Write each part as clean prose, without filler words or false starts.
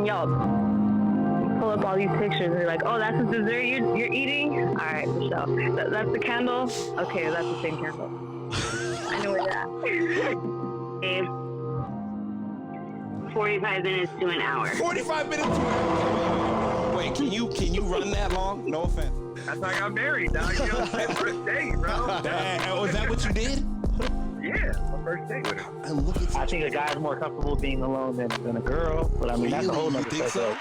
on Yelp. You pull up all these pictures and you're like, oh, that's the dessert you're eating? All right, for sure. That's the candle? Okay, that's the same candle. I know where you're at. 45 minutes to an hour. 45 minutes to an hour. Wait, can you run that long? No offense. That's how I got married, dog. You know, my first date, bro. Was that what you did? Yeah, my first date with her. I think a guy's more comfortable being alone than a girl, but I mean, that's a whole nother thing. So?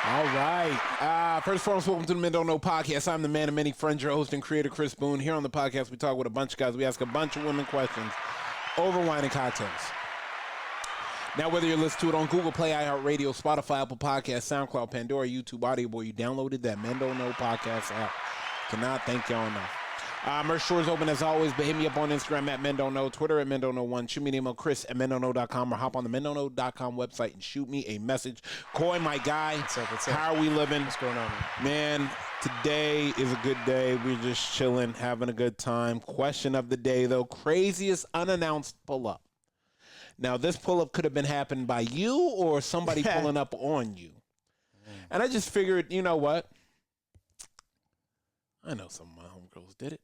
All right. First and foremost, welcome to the Men Don't Know podcast. I'm the man of many friends, your host and creator, Chris Boone. Here on the podcast, we talk with a bunch of guys. We ask a bunch of women questions over wine and cocktails. Now, whether you're listening to it on Google Play, iHeartRadio, Spotify, Apple Podcasts, SoundCloud, Pandora, YouTube, Audio Boy, you downloaded that Men Don't Know podcast app. Cannot thank y'all enough. Merch store is open as always, but hit me up on Instagram at Men Don't Know, Twitter at Men Don't Know 1. Shoot me an email, Chris at mendontknow.com, or hop on the mendontknow.com website and shoot me a message. Coy, my guy, what's up? How are we living? What's going on, man? Today is a good day. We're just chilling, having a good time. Question of the day, though, craziest unannounced pull-up. Now, this pull-up could have been happened by you or somebody pulling up on you. And I just figured, you know what? I know some of my homegirls did it.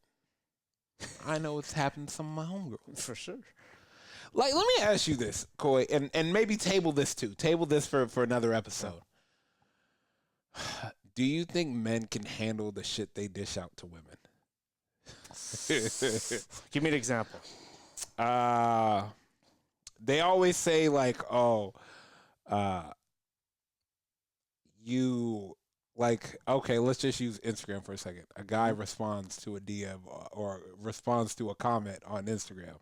I know it's happened to some of my homegirls. For sure. Like, let me ask you this, Coy, and maybe table this too. Table this for another episode. Do you think men can handle the shit they dish out to women? Give me an example. They always say, like, you... Like, okay, let's just use Instagram for a second. A guy responds to a DM or responds to a comment on Instagram.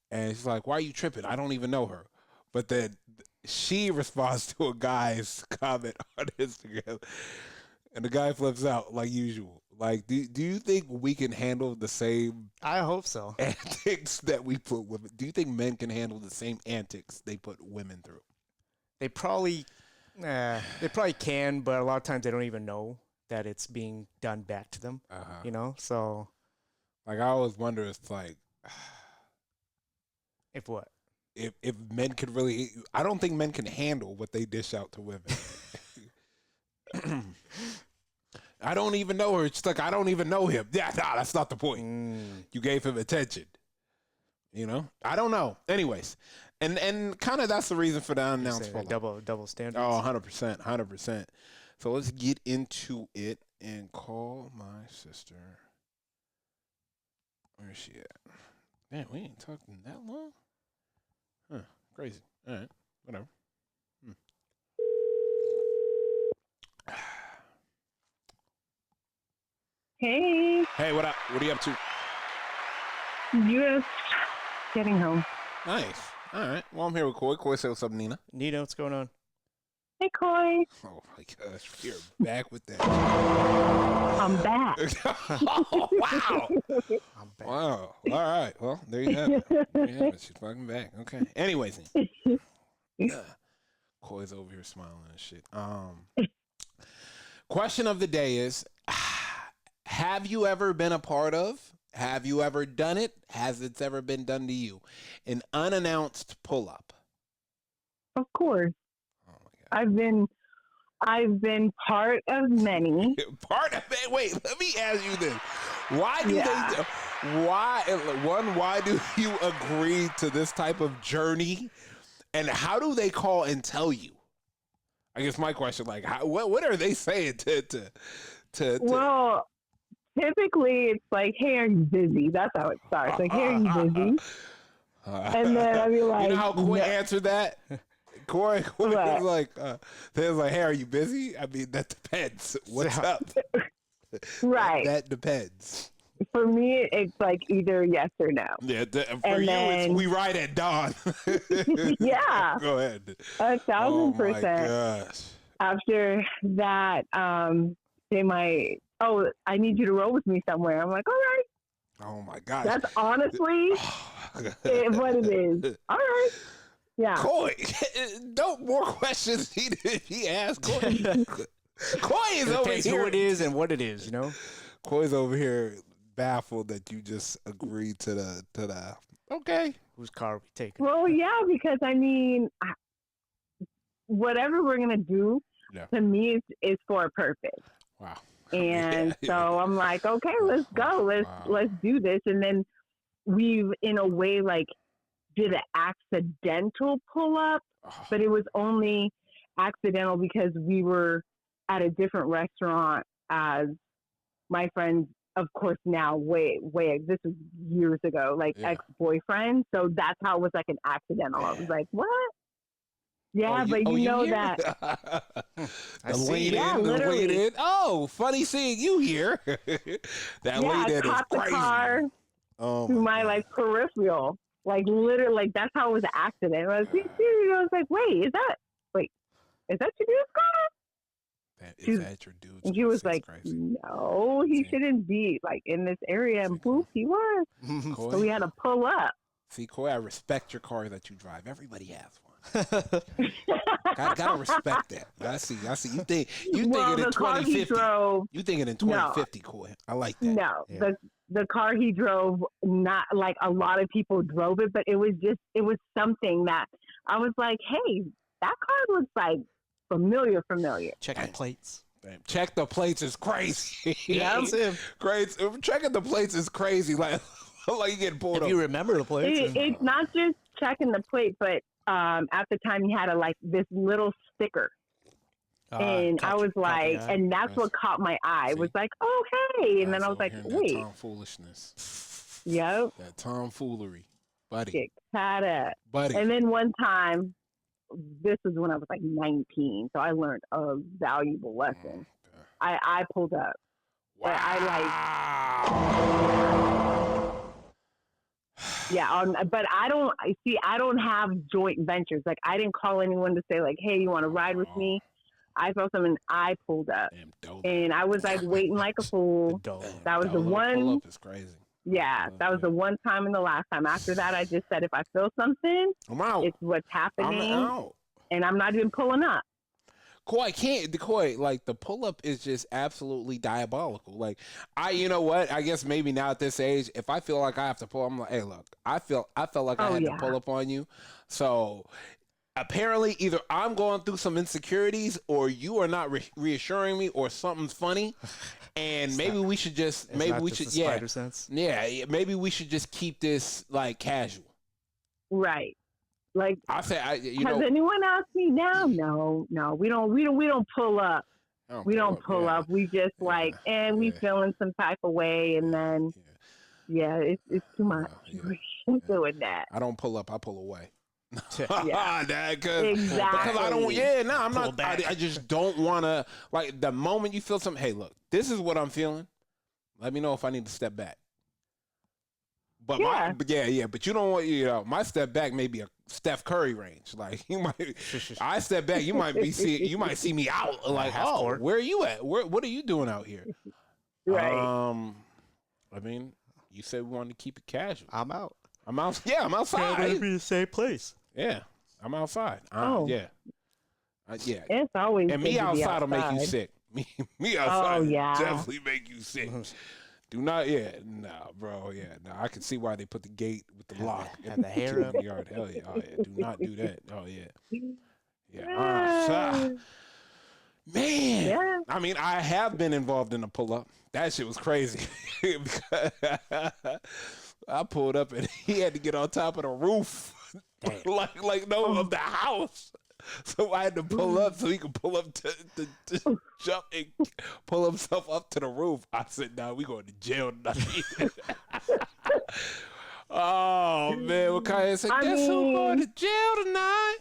And she's like, why are you tripping? I don't even know her. But then she responds to a guy's comment on Instagram. And the guy flips out like usual. Like, do you think we can handle the same... I hope so. ...antics that we put women... Do you think men can handle the same antics they put women through? They probably can, but a lot of times they don't even know that it's being done back to them. You know, so like I always wonder, it's like if what if men could really. I don't think men can handle what they dish out to women. I don't even know her. It's like I don't even know him. Yeah, nah, that's not the point. You gave him attention. You know, I don't know. Anyways. And kind of that's the reason for the unannounced pull-up. Double standards. Oh, 100%. So let's get into it and call my sister. Where's she at? Man, we ain't talking that long? Huh, crazy. All right, whatever. Hey. Hey, what up? What are you up to? Just getting home. Nice. All right. Well, I'm here with Coy. Coy, say what's up, Nina. Nina, what's going on? Hey, Coy. Oh, my gosh. You're back with that. I'm back. Oh, wow. I'm back. Wow. All right. Well, there you have it. There you have it. She's fucking back. Okay. Anyways. Coy's over here smiling and shit. Question of the day is, have you ever been a part of? Have you ever done it? Has it ever been done to you? An unannounced pull-up. Of course. Oh my God. I've been part of many. Part of it? Wait, let me ask you this. Why do why do you agree to this type of journey? And how do they call and tell you? I guess my question, like, what are they saying to Well, typically, it's like, hey, are you busy? That's how it starts. Like, hey, are you busy? And then I'd be like, you know how Coy answered that? Coy was like, hey, are you busy? I mean, that depends. What's up? Right. That depends. For me, it's like either yes or no. Yeah, it's we ride at dawn. Yeah. Go ahead. 1,000%. Oh my gosh. After that, they might, I need you to roll with me somewhere. I'm like, all right. Oh my gosh. That's honestly what it is. All right. Yeah. Coy, no more questions he asked. Coy is over Depends here. who it is and what it is, you know? Coy's over here baffled that you just agreed to the okay. whose car are we taking? Well, yeah, because I mean, whatever we're gonna do, to me, is for a purpose. Wow. And so I'm like, okay, let's go, let's do this. And then we've, in a way, like, did an accidental pull up, but it was only accidental because we were at a different restaurant as my friends, of course, now way this was years ago, like ex-boyfriend. So that's how it was like an accidental. I was like, what? Yeah, but you know that. The lady waited. Oh, funny seeing you here. That lady is caught crazy. The car through my like peripheral, like literally, like that's how it was an accident. I was like, wait, is that your dude's car? Is that your dude's? And she was like, no, he shouldn't be like in this area. And boop, he was. So we had to pull up. See, Coy, I respect your car that you drive. Everybody has one. Gotta respect that. I see. You think it in 2050. You think it in 2050, Coy. I like that. No, the car he drove, not like a lot of people drove it, but it was something that I was like, hey, that car looks like familiar. Check the plates. Check the plates is crazy. Yeah, that's him. Crazy. Checking the plates is crazy. Like you getting pulled up. If you remember the plates. It's not just checking the plate, but at the time he had this little sticker. And I was like, and that's what caught my eye. It was like, oh, hey. And then I was like, wait. That tomfoolishness. Yep. That tomfoolery. Buddy. Get caught up. Buddy. And then one time, this was when I was like 19, so I learned a valuable lesson. I pulled up. Wow. But I don't have joint ventures. Like, I didn't call anyone to say like, hey, you want to ride with me? I saw someone, I pulled up. And I was like waiting like a fool. That was the one. Pull up is crazy. Yeah, that was the one time and the last time. After that, I just said, if I feel something, I'm out. It's what's happening. I'm out. And I'm not even pulling up. Like the pull up is just absolutely diabolical. Like, you know what? I guess maybe now at this age, if I feel like I have to pull, I'm like, hey, look, I felt like I had to pull up on you. So apparently either I'm going through some insecurities or you are not reassuring me or something's funny. And maybe we should just, maybe we should just keep this like casual. Right. Like, I say, has anyone asked me now? No, we don't pull up. We don't pull up. We just we feeling some type of way, and then it's too much. Doing that. I don't pull up. I pull away. Exactly. Because I don't. Yeah, no, I'm not. I just don't want to. Like, the moment you feel something, hey, look, this is what I'm feeling. Let me know if I need to step back. But but you don't want, my step back may be a Steph Curry range. Like, I step back, you might see me out. Like, where are you at? What are you doing out here? Right. I mean, you said we wanted to keep it casual. I'm out. Yeah, I'm outside. Can't be the same place. Yeah, I'm outside. Yeah. It's always. And me outside will make you sick. Me outside definitely make you sick. Do not, bro, I can see why they put the gate with the lock and the hair up the yard. Hell yeah, do not do that. Oh yeah. Man, I mean, I have been involved in a pull up. That shit was crazy. I pulled up and he had to get on top of the roof, of the house. So I had to pull up so he could pull up to jump and pull himself up to the roof. I said, "Nah, we going to jail tonight." Oh man, what Kaya said? Guess who's going to jail tonight?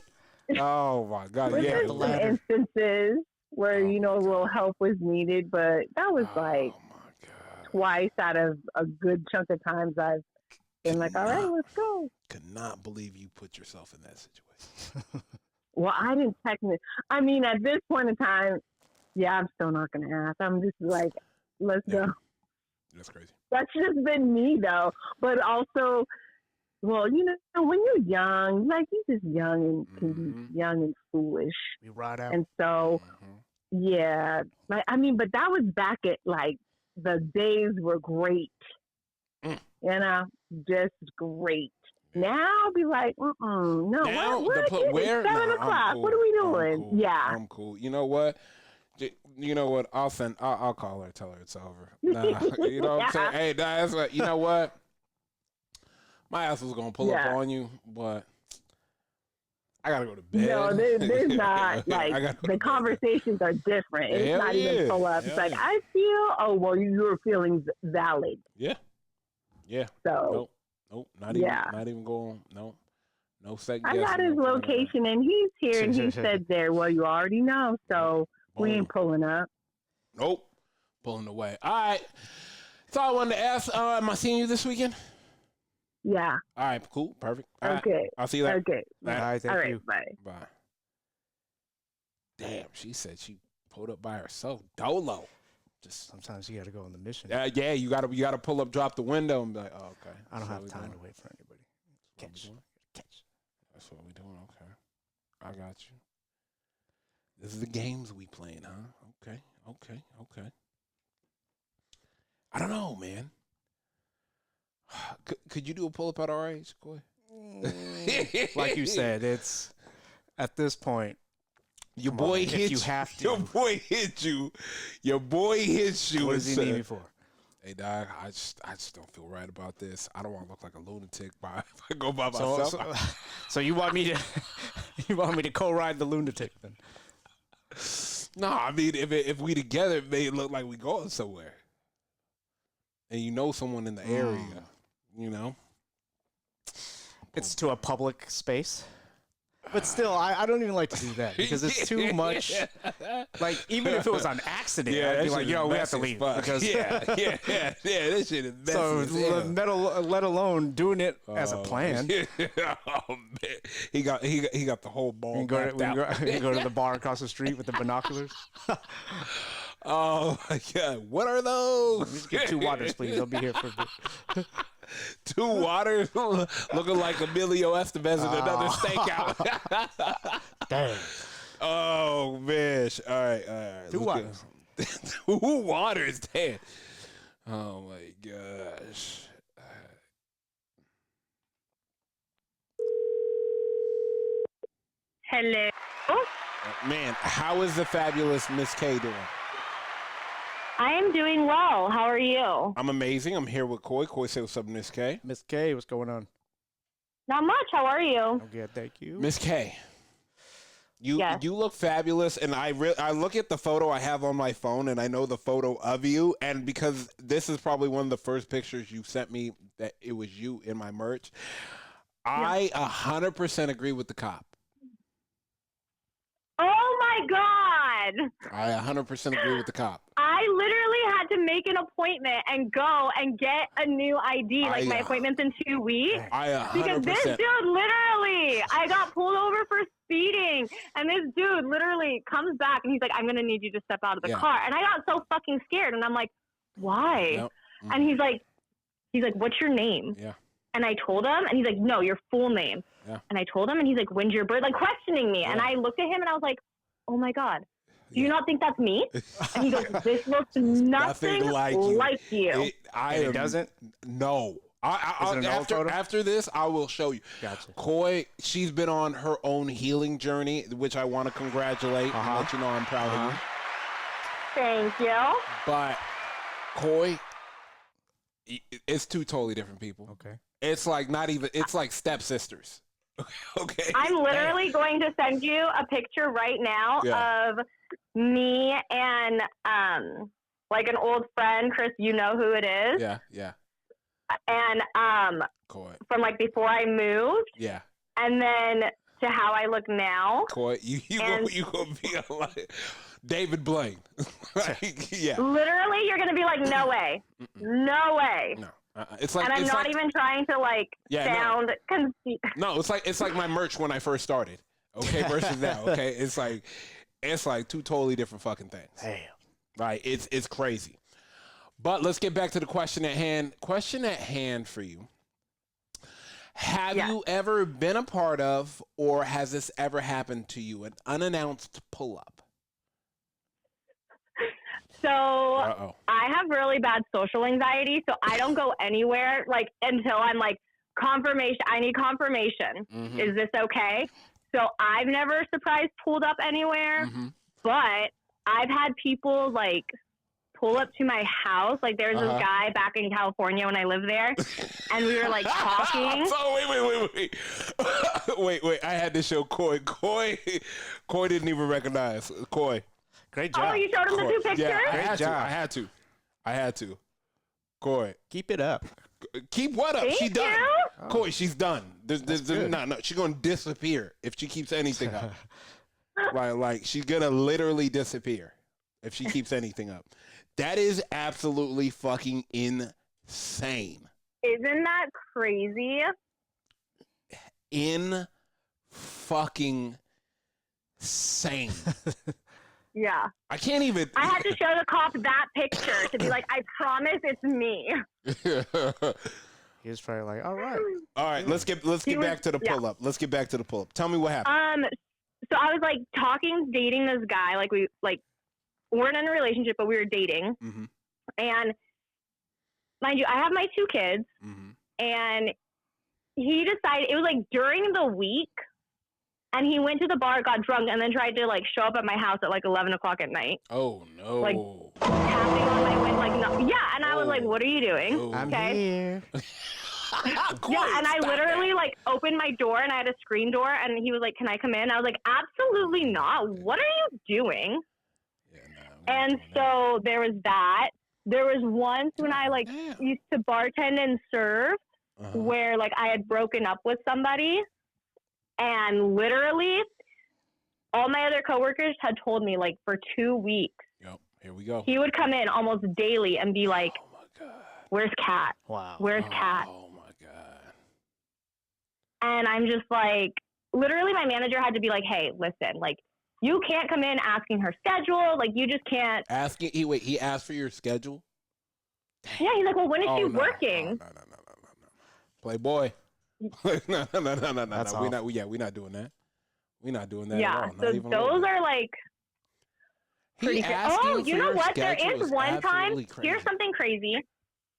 Oh my God! There's some instances where a little help was needed, but that was twice out of a good chunk of times I've been like, "All right, let's go." Could not believe you put yourself in that situation. Well, I didn't technically. I mean, at this point in time, I'm still not going to ask. I'm just like, let's go. That's crazy. That's just been me, though. But also, well, when you're young, like, you're just young and can be young and foolish. We ride out. And so, but that was back at, like, the days were great. Just great. Now I'll be like, no, Now, where? 7 o'clock. Cool. What are we I'm doing? cool. Yeah. I'm cool. You know what? I'll call her, tell her it's over. Nah, you know what I'm saying? Hey, that's what, you know what? My ass was going to pull up on you, but I got to go to bed. No, there's not. Like, the conversations are different. It's not even pull up. It's like, I feel, your feelings valid. Yeah. Yeah. So. Nope. Not even going. No second I got his location and he's here and he said there. Well, you already know, so we ain't pulling up. Nope. Pulling away. All right. That's all I wanted to ask. Am I seeing you this weekend? Yeah. All right. Cool. Perfect. All okay. Right. I'll see you later. Okay. All right. Thank you. Bye. Bye. Damn. She said she pulled up by herself. Dolo. Just sometimes you got to go on the mission. Yeah. You gotta pull up, drop the window, and be like, oh, okay. I don't have time to wait for anybody. Catch. That's what we doing. Okay. I got you. This is the games we playing, huh? Okay. I don't know, man. Could you do a pull up at our age, Coy? Like you said, it's at this point. Your boy hit you. You have to. Your boy hit you. What does he need me for? Hey, dog, I just don't feel right about this. I don't want to look like a lunatic if I go by myself. So you want me to co-ride the lunatic then? No, I mean if we together, it may look like we going somewhere, and you know someone in the area, you know. It's to a public space. But still, I don't even like to do that because it's too much. Like, even if it was on accident, I'd be like, we have to leave. Because this shit is messy. So, let alone doing it as a plan. Oh, man. He got the whole ball. We can go to the bar across the street with the binoculars. Oh, my God. What are those? Just get 2 waters, please. I'll be here for a bit. 2 waters looking like Emilio Estevez in another stakeout. Damn. Oh, man. All right. 2 waters. 2 waters, damn. Oh, my gosh. Hello. Man, how is the fabulous Miss K doing? I am doing well. How are you? I'm amazing. I'm here with Coy. Coy, say what's up, Miss K. Miss K, what's going on? Not much. How are you? I'm good, thank you. Miss K, you look fabulous, and I look at the photo I have on my phone, and I know the photo of you, and because this is probably one of the first pictures you sent me that it was you in my merch, I 100% agree with the cop. Oh my God! I 100% agree with the cop. I literally had to make an appointment and go and get a new ID. Like, my appointment's in 2 weeks. Because this dude literally, I got pulled over for speeding, and this dude literally comes back and he's like, I'm going to need you to step out of the car. And I got so fucking scared, and I'm like, why? Yep. Mm-hmm. And he's like, what's your name? Yeah. And I told him, and he's like, no, your full name. Yeah. And I told him, and he's like, when's your birth? Like, questioning me. Yeah. And I looked at him, and I was like, oh, my God. Do you not think that's me? And he goes, this looks nothing like you. It doesn't? No. After this, I will show you. Gotcha. Coy, she's been on her own healing journey, which I want to congratulate and let you know I'm proud of you. Thank you. But, Coy, it's 2 totally different people. Okay. It's like it's like stepsisters. Okay. I'm literally going to send you a picture right now of me and like an old friend, Chris. You know who it is. Yeah. And Coy. from like before I moved. Yeah. And then to how I look now. Coy, you gonna be like David Blaine. Yeah. Literally, you're gonna be like, no way, no way. No. It's like, and I'm not even trying to sound conceited. No, it's like my merch when I first started. Okay, versus now. Okay, it's like 2 totally different fucking things. Damn. Right? It's crazy. But let's get back to the question at hand. Question at hand for you. Have you ever been a part of, or has this ever happened to you, an unannounced pull up? So I have really bad social anxiety, so I don't go anywhere until I'm confirmation. I need confirmation. Mhm. Is this okay? So I've never surprise pulled up anywhere, but I've had people like pull up to my house. Like there's this guy back in California when I lived there, and we were like talking. So wait. I had to show Coy. Coy didn't even recognize Coy. Great job. Oh, you showed him the two pictures? Yeah, I had to. Coy, keep it up. Keep what up? Thank She's done. you. Coy, she's done. There's no. She's gonna disappear if she keeps anything up. like she's gonna literally disappear if she keeps anything up. That is absolutely fucking insane. Isn't that crazy? Fucking sane. Yeah. I can't even. I had to show the cop that picture to be like, I promise it's me. He was probably like, all right. All right, let's get back to the pull up. Let's get back to the pull up. Tell me what happened. So I was like dating this guy. Like we weren't in a relationship, but we were dating. Mm-hmm. And mind you, I have my 2 kids, and he decided it was like during the week, and he went to the bar, got drunk, and then tried to like show up at my house at like 11 o'clock at night. Oh no! Like tapping on my window, like no, yeah. And I was like, "What are you doing?" Oh. I'm here. Yeah, and I literally like opened my door, and I had a screen door, and he was like, "Can I come in?" I was like, "Absolutely not. What are you doing?" And so there was that. There was once when I like used to bartend and serve, where like I had broken up with somebody, and literally all my other coworkers had told me like for 2 weeks. Yep, here we go. He would come in almost daily and be like, "Oh my god, where's Kat? Wow, where's Kat?" Oh my god. And I'm just like, literally, my manager had to be like, "Hey, listen, like." You can't come in asking her schedule. Like, you just can't. He asked for your schedule? Yeah, he's like, well, when is she working? No. Playboy. No. That's We're not doing that. We're not doing that Yeah, at all. so those are like pretty crazy. Oh, you know what? There is one time. Here's something crazy.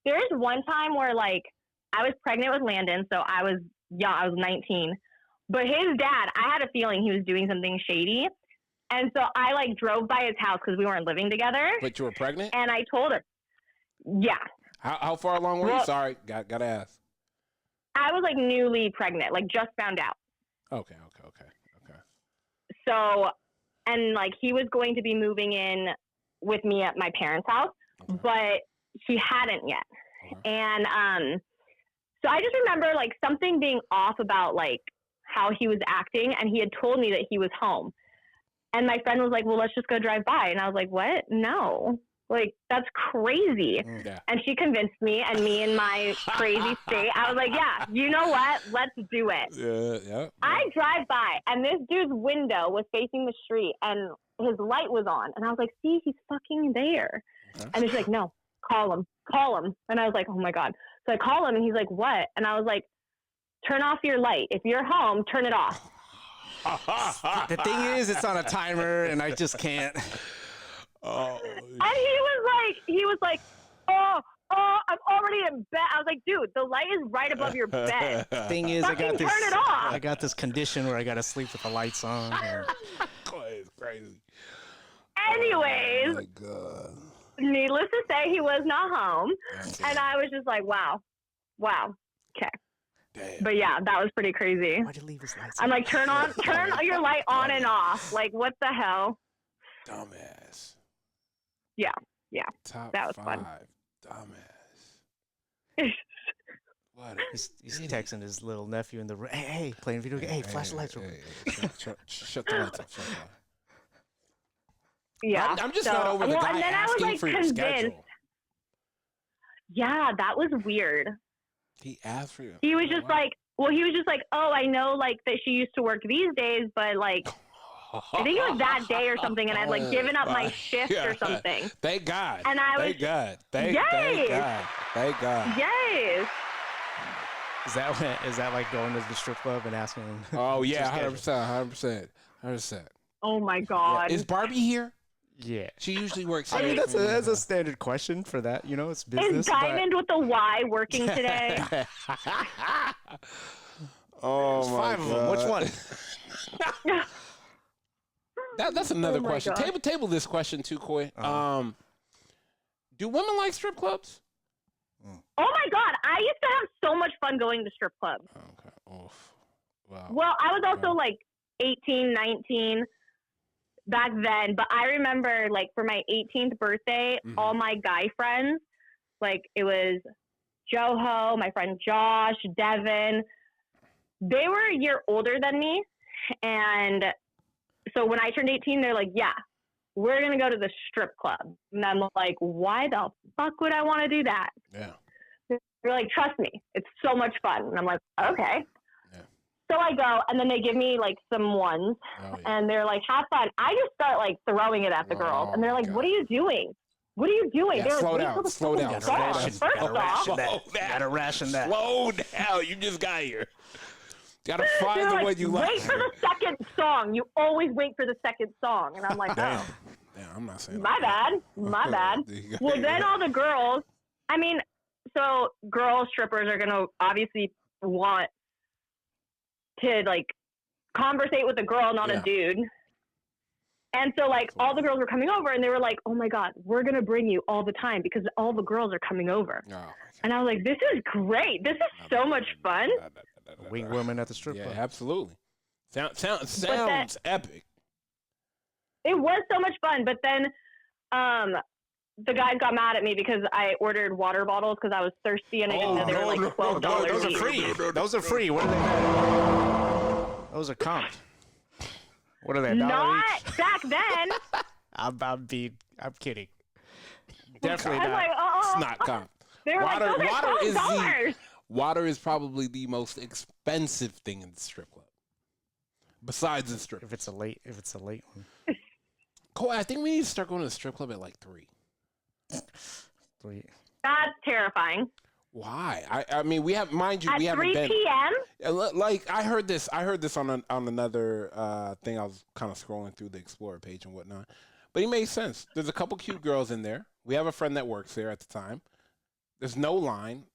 There is one time where, like, I was pregnant with Landon, so I was young. I was 19. But his dad, I had a feeling he was doing something shady. And so I, like, drove by his house because we weren't living together. But you were pregnant? And I told him, yeah. How far along were you? Sorry, gotta ask. I was, like, newly pregnant, like, just found out. Okay. So, and, like, he was going to be moving in with me at my parents' house, but he hadn't yet. And so I just remember, like, something being off about, like, how he was acting, and he had told me that he was home. And my friend was like, well, let's just go drive by. And I was like, what? No. Like, that's crazy. Yeah. And she convinced me, and me in my crazy state, I was like, yeah, you know what? Let's do it. Yeah. I drive by, and this dude's window was facing the street, and his light was on. And I was like, see, he's fucking there. And she's like, no, call him. And I was like, oh, my God. So I call him, and he's like, what? And I was like, turn off your light. If you're home, turn it off. The thing is, it's on a timer, and I just can't. Oh. And he was like, oh, I'm already in bed. I was like, dude, the light is right above your bed. Thing is, turn it off. I got this condition where I got to sleep with the lights on. It's crazy. Anyways, Oh my God. Needless to say, he was not home. Okay. And I was just like, wow. Okay. Damn. But yeah, that was pretty crazy. Why'd you leave his lights I'm on? like, turn your light on and off. Like, what the hell? Dumbass. Yeah. Top That was 5. fun. Dumbass. What? He's texting his little nephew in the room. Hey, playing video game. Hey, flash the lights real quick. Shut the lights off. Yeah. I'm just not over the guy and then asking I was, like, for your schedule. Yeah, that was weird. He asked for you. He was just like, oh, I know, like, that she used to work these days, but, like, I think it was that day or something, and I'd, like, given up my shift or something. Thank God. And I was, Thank God. Thank God. Yes. Is that like going to the strip club and asking? Oh yeah, 100%. Oh my God. Is Barbie here? Yeah. She usually works. I mean, here. that's a standard question for that. You know, it's business. Is Diamond with the Y working today? Oh my Five of them. Which one? That's another Oh my question. gosh. Table this question too, Coy. Do women like strip clubs? Oh my God. I used to have so much fun going to strip clubs. Okay. Oof. Wow. Well, I was also like 18, 19 back then. But I remember like for my 18th birthday, all my guy friends, like it was Joho, my friend Josh, Devin. They were a year older than me. And so when I turned 18, they're like, yeah, we're going to go to the strip club. And I'm like, why the fuck would I want to do that? Yeah. They're like, trust me, it's so much fun. And I'm like, okay. Yeah. So I go, and then they give me like some ones, and they're like, have fun. I just start like throwing it at the girls, and they're like, what are you doing? What are you doing? Yeah, They're slow like, down. Slow down. First off, Gotta ration that. Slow down. You just got here. Gotta find they're the like, one you like. wait for the second song. You always wait for the second song. And I'm like, oh, Damn, I'm not saying my bad. My bad. Well, then all the girls, I mean, so girl strippers are going to obviously want to like conversate with a girl, not a dude. And so like all the girls were coming over and they were like, oh my God, we're going to bring you all the time because all the girls are coming over. And I was like, this is great. This is so much fun. Wing woman at the strip club. Yeah, absolutely. Sounds epic. It was so much fun, but then the guys got mad at me because I ordered water bottles because I was thirsty and I didn't know they were like $12. Those are free. Those are free. What are they made? Those are comped. What are they? Not back then. I'm kidding. Definitely I was not. like, It's not comp. They were like, those are $12. Water is probably the most expensive thing in the strip club. Besides the strip. If it's a late one. Cole, I think we need to start going to the strip club at like 3. That's terrifying. Why? I mean, we have, mind you, at we haven't 3 been. p.m. Like I heard this on another thing. I was kind of scrolling through the Explorer page and whatnot, but it made sense. There's a couple cute girls in there. We have a friend that works there at the time. There's no line,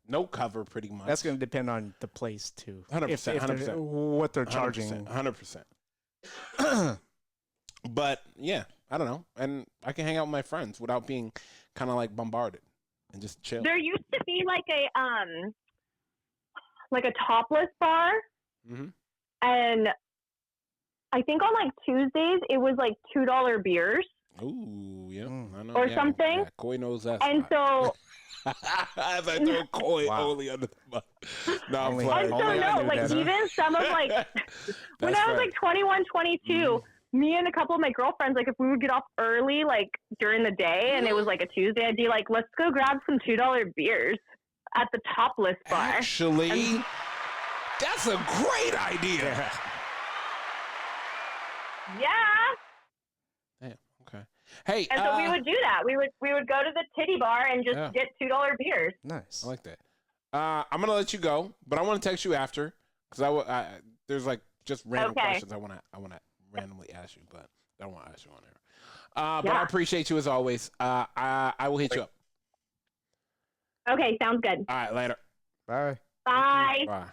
no cover, pretty much. That's going to depend on the place too. 100%. 100%. What they're charging. 100%. But yeah, I don't know, and I can hang out with my friends without being kind of like bombarded and just chill. There used to be like a topless bar, and I think on like Tuesdays it was like $2 beers. Ooh, yeah, I know, or something. Yeah, Coy knows that. And so, as I throw Coy only under the bus. No, I'm playing. and so no, like even some of like when I was like 21, 22. Me and a couple of my girlfriends, like if we would get off early, like during the day, and it was like a Tuesday, I'd be like, let's go grab some $2 beers at the topless bar. Actually, that's a great idea. Yeah. Damn. Okay. Hey. And so we would do that. We would go to the titty bar and just get $2 beers. Nice. I like that. I'm gonna let you go, but I want to text you after because there's like just random questions I want to randomly ask you, but I don't want to ask you on there. But I appreciate you as always. I will hit you up. Okay, sounds good. All right, later. Bye. Bye. Bye.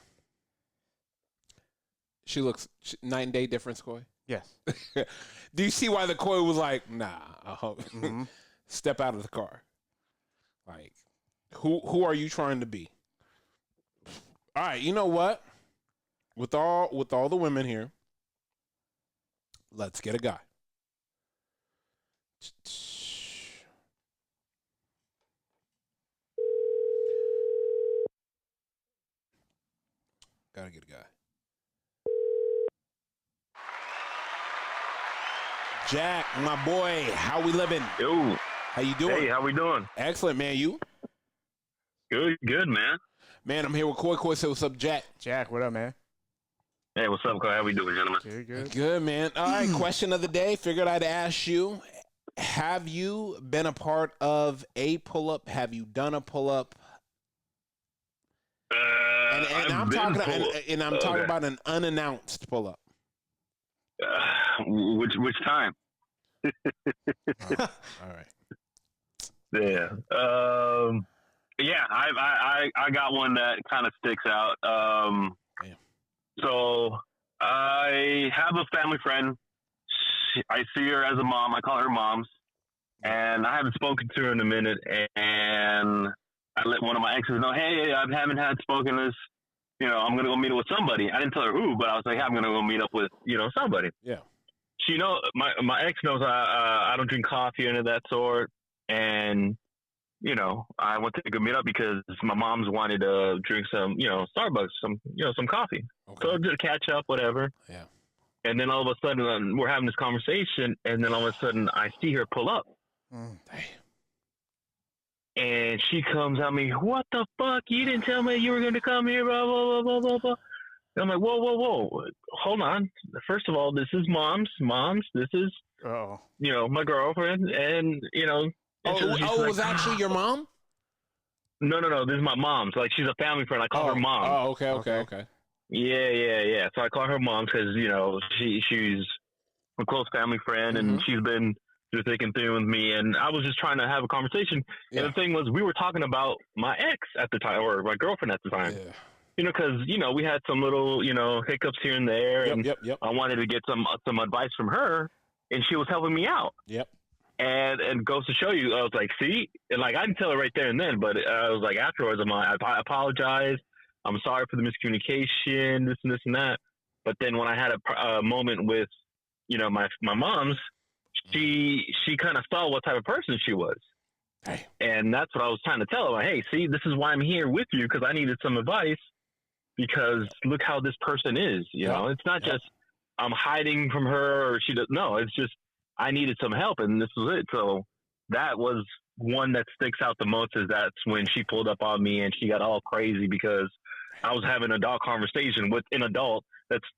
She looks night and day difference, Coy. Yes. Do you see why the Coy was like, nah, step out of the car? Like, who are you trying to be? All right, you know what? With all the women here, let's get a guy. Gotta get a guy. Jack, my boy, how we living? Yo. How you doing? Hey, how we doing? Excellent, man. You? Good, man. Man, I'm here with Coy. Coy, say what's up, Jack? Jack, what up, man? Hey, what's up, Coy? How we doing, gentlemen? Good. Good, man. All right, question of the day. Figured I'd ask you, have you been a part of a pull-up? Have you done a pull-up? And I'm talking about an unannounced pull-up. Which time? All right. Yeah. Yeah. I got one that kind of sticks out. Damn. So I have a family friend. I see her as a mom. I call her moms, and I haven't spoken to her in a minute. And I let one of my exes know, hey, I haven't had spoken this. I'm gonna go meet up with somebody. I didn't tell her who, but I was like, hey, I'm gonna go meet up with somebody. Yeah. She knows my ex knows I don't drink coffee or any of that sort, and I went to go meet up because my mom's wanted to drink some Starbucks, some coffee. Okay. So just catch up, whatever. Yeah. And then all of a sudden we're having this conversation, and then all of a sudden I see her pull up, Damn. and she comes at me, what the fuck? You didn't tell me you were going to come here, blah blah blah blah blah blah. I'm like, whoa, hold on. First of all, this is mom's. This is, my girlfriend, and it was actually your mom? No. This is my mom's. Like, she's a family friend. I call her mom. Oh, okay. Yeah. So I call her mom because she's a close family friend, and she's been through thick and thin with me. And I was just trying to have a conversation. Yeah. And the thing was, we were talking about my ex at the time, or my girlfriend at the time. Yeah. Because we had some little hiccups here and there, and Yep. I wanted to get some advice from her, and she was helping me out. Yep. And goes to show you, I was like, see, and like I didn't tell her right there and then, but I was like afterwards, I'm like, I apologize, I'm sorry for the miscommunication, this and this and that. But then when I had a moment with my mom's, she kind of saw what type of person she was. Hey. And that's what I was trying to tell her. Like, hey, see, this is why I'm here with you, because I needed some advice. Because look how this person is, it's not just I'm hiding from her or she does. No, it's just I needed some help, and this was it. So that was one that sticks out the most. Is that's when she pulled up on me and she got all crazy because I was having an adult conversation with an adult that's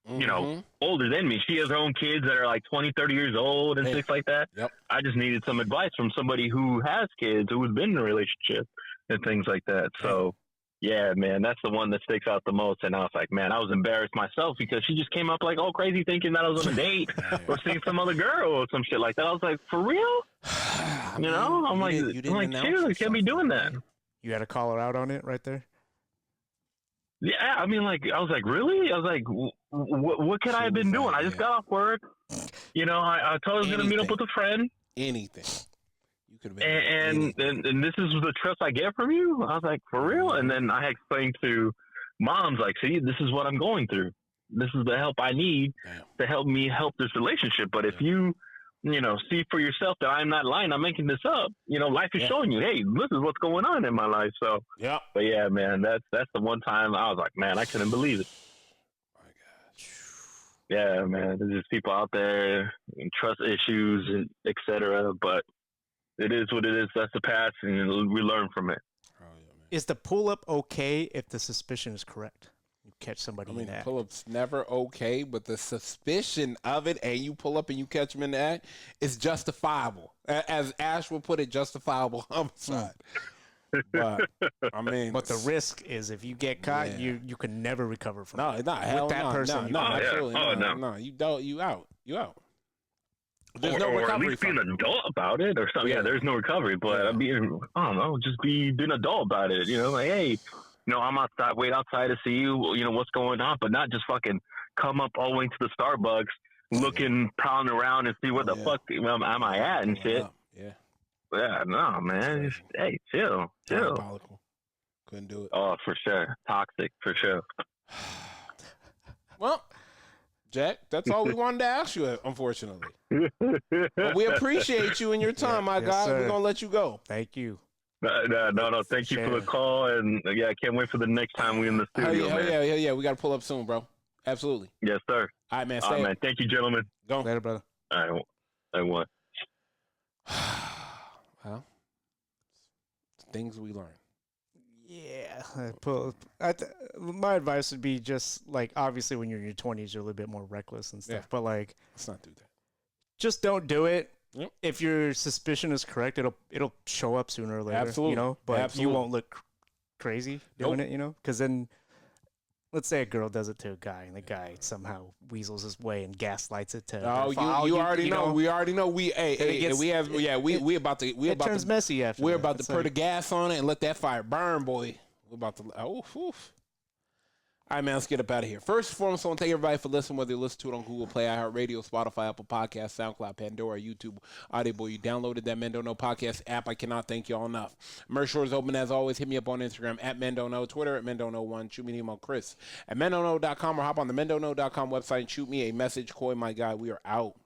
older than me. She has her own kids that are like 20, 30 years old and things like that. Yep. I just needed some advice from somebody who has kids, who has been in a relationship and things like that. So. Yeah, man, that's the one that sticks out the most. And I was like, man, I was embarrassed myself because she just came up like all crazy thinking that I was on a date or seeing some other girl or some shit like that. I was like, for real? I'm like, seriously, you can't be doing that. You had to call her out on it right there? Yeah, I mean, like, I was like, really? I was like, what could I have been doing? I just got off work. I told her I was going to meet up with a friend. Anything. And this is the trust I get from you. I was like, for real? And then I explained to moms, like, see, this is what I'm going through. This is the help I need to help me help this relationship. But if you see for yourself that I'm not lying, I'm making this up. Life is showing you, hey, this is what's going on in my life. So, but yeah, man, that's the one time I was like, man, I couldn't believe it. My gosh. Yeah, man, there's just people out there and trust issues, and et cetera. But it is what it is. That's the past, and we learn from it. Oh, yeah, man. Is the pull-up okay if the suspicion is correct? You catch somebody in the act. Pull-up's never okay, but the suspicion of it, and you pull up and you catch them in the act, is justifiable. As Ash will put it, justifiable homicide. But but the risk is if you get caught, you can never recover from it. Hell with that person. No, absolutely. No. You out. There's or, no recovery. Or at least be an adult about it or something. Yeah, there's no recovery. But I mean, I don't know, just be an adult about it. Like, hey, I'm outside, wait outside to see you. What's going on, but not just fucking come up all the way to the Starbucks, looking, prowling around and see where the fuck am I at and shit. Yeah, no, man. Just, hey, chill. Diabolical. Couldn't do it. Oh, for sure. Toxic, for sure. Well, Jack, that's all we wanted to ask you, unfortunately. But we appreciate you and your time, my guy. Sir. We're going to let you go. Thank you. No. Thank you for the call. And, I can't wait for the next time we're in the studio, man. Yeah. We got to pull up soon, bro. Absolutely. Yes, sir. All right, man. All right, man. Thank you, gentlemen. Go. Later, brother. All right. I want. Well, things we learn. Yeah. My advice would be just, like, obviously when you're in your 20s, you're a little bit more reckless and stuff. Yeah. But, like, let's not do that. Just don't do it. Yep. If your suspicion is correct, it'll show up sooner or later. Absolutely. But Absolutely. you won't look crazy doing it, because then let's say a girl does it to a guy, and the guy somehow weasels his way and gaslights it to. Oh, you already know. We already know. We about to. It turns messy after. We're about to put the gas on it and let that fire burn, boy. We're about to. Oof. All right, man, let's get up out of here. First and foremost, I want to thank everybody for listening, whether you listen to it on Google Play, iHeartRadio, Spotify, Apple Podcasts, SoundCloud, Pandora, YouTube, Audible. You downloaded that Men Don't Know podcast app. I cannot thank you all enough. Merch store is open as always. Hit me up on Instagram at Men Don't Know, Twitter at Men Don't Know 1. Shoot me an email, Chris at mendontknow.com, or hop on the mendontknow.com website and shoot me a message. Coy, my guy, we are out.